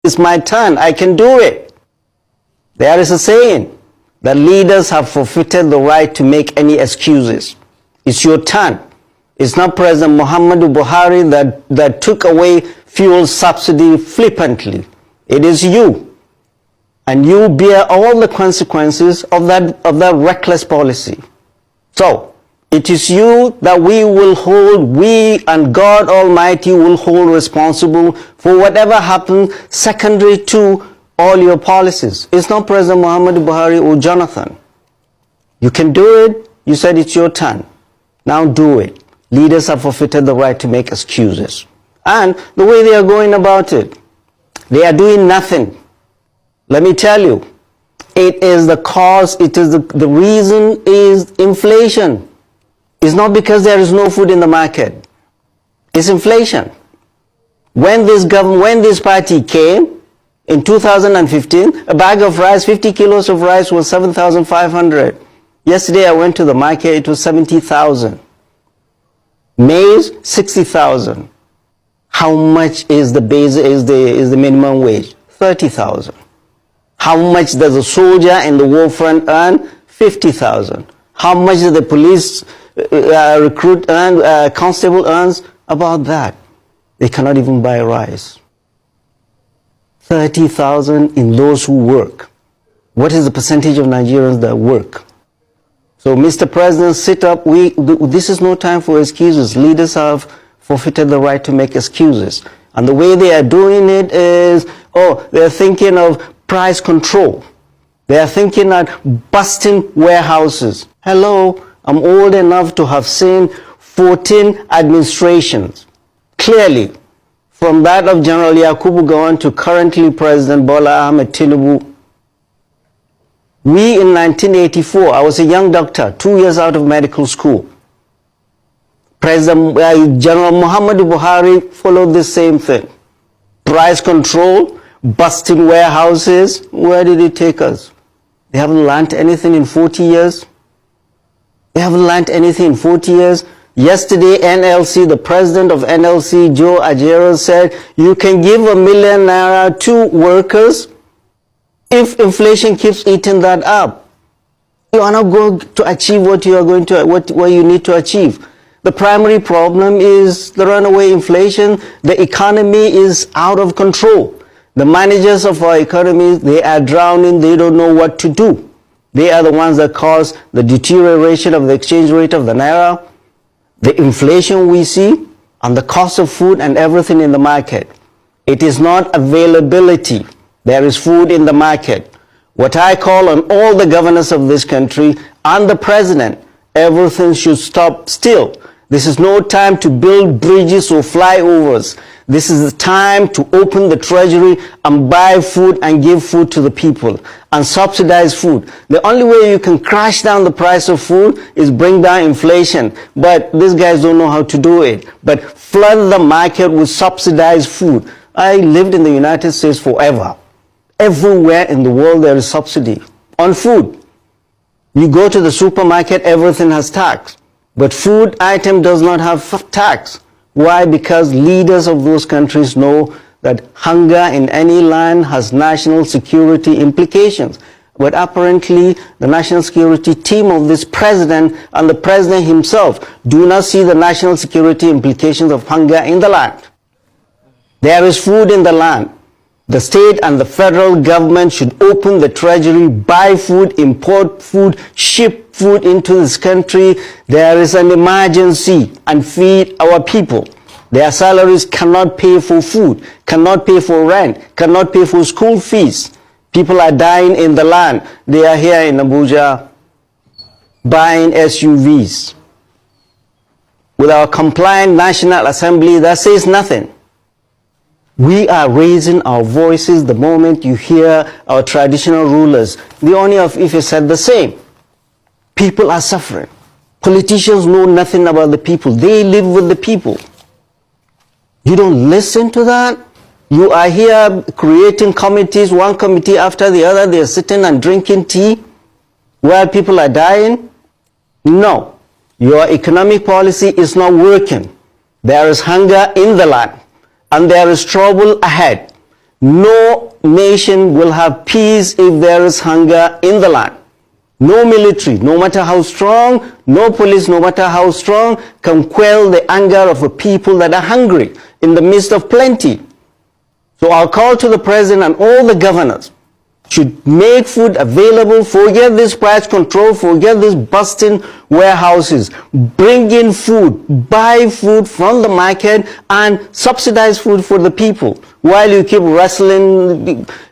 It's my turn. I can do it. There is a saying that leaders have forfeited the right to make any excuses. It's your turn. It's not President Muhammadu Buhari that took away fuel subsidy flippantly. It is you. And you bear all the consequences of that reckless policy. So, it is you that we and God Almighty will hold responsible for whatever happens secondary to all your policies. It's not President Muhammadu Buhari or Jonathan. You can do it. You said it's your turn. Now do it. Leaders have forfeited the right to make excuses. And the way they are going about it, they are doing nothing. Let me tell you, it is the cause, it is the reason is inflation. It's not because there is no food in the market. It's inflation. When this party came in 2015, a bag of rice, 50 kilos of rice was 7,500. Yesterday I went to the market, it was 70,000. Maize, 60,000. How much is the minimum wage? 30,000. How much does a soldier in the war front earn? 50,000. How much does the police recruit earn, constable earns? About that. They cannot even buy rice. 30,000 in those who work. What is the percentage of Nigerians that work? So, Mr. President, sit up. This is no time for excuses. Leaders have forfeited the right to make excuses. And the way they are doing it is, they're thinking of price control. They are thinking of busting warehouses. Hello, I'm old enough to have seen 14 administrations. Clearly, from that of General Yakubu Gowon to currently President Bola Ahmed Tinubu. We in 1984, I was a young doctor, 2 years out of medical school. President General Muhammadu Buhari followed the same thing. Price control, busting warehouses. Where did it take us? They haven't learned anything in 40 years. They haven't learned anything in 40 years. Yesterday, NLC, the president of NLC, Joe Ajero, said, you can give $1 million naira to workers if inflation keeps eating that up. You are not going to achieve what you need to achieve. The primary problem is the runaway inflation. The economy is out of control. The managers of our economy, they are drowning. They don't know what to do. They are the ones that cause the deterioration of the exchange rate of the naira, the inflation we see, and the cost of food and everything in the market. It is not availability. There is food in the market. What I call on all the governors of this country and the president, everything should stop still. This is no time to build bridges or flyovers. This is the time to open the treasury and buy food and give food to the people and subsidize food. The only way you can crash down the price of food is bring down inflation. But these guys don't know how to do it. But flood the market with subsidized food. I lived in the United States forever. Everywhere in the world there is subsidy on food. You go to the supermarket, everything has tax. But food item does not have tax. Why? Because leaders of those countries know that hunger in any land has national security implications. But apparently, the national security team of this president and the president himself do not see the national security implications of hunger in the land. There is food in the land. The state and the federal government should open the treasury, buy food, import food, ship food into this country. There is an emergency, and feed our people. Their salaries cannot pay for food, cannot pay for rent, cannot pay for school fees. People are dying in the land. They are here in Abuja buying SUVs. With our compliant National Assembly, that says nothing. We are raising our voices the moment you hear our traditional rulers. The Oni of Ife said the same. People are suffering. Politicians know nothing about the people. They live with the people. You don't listen to that? You are here creating committees, one committee after the other. They are sitting and drinking tea while people are dying. No. Your economic policy is not working. There is hunger in the land. And there is trouble ahead. No nation will have peace if there is hunger in the land. No military, no matter how strong, no police, no matter how strong, can quell the anger of a people that are hungry in the midst of plenty. So our call to the president and all the governors should make food available, forget this price control, forget this busting warehouses, bring in food, buy food from the market and subsidize food for the people while you keep wrestling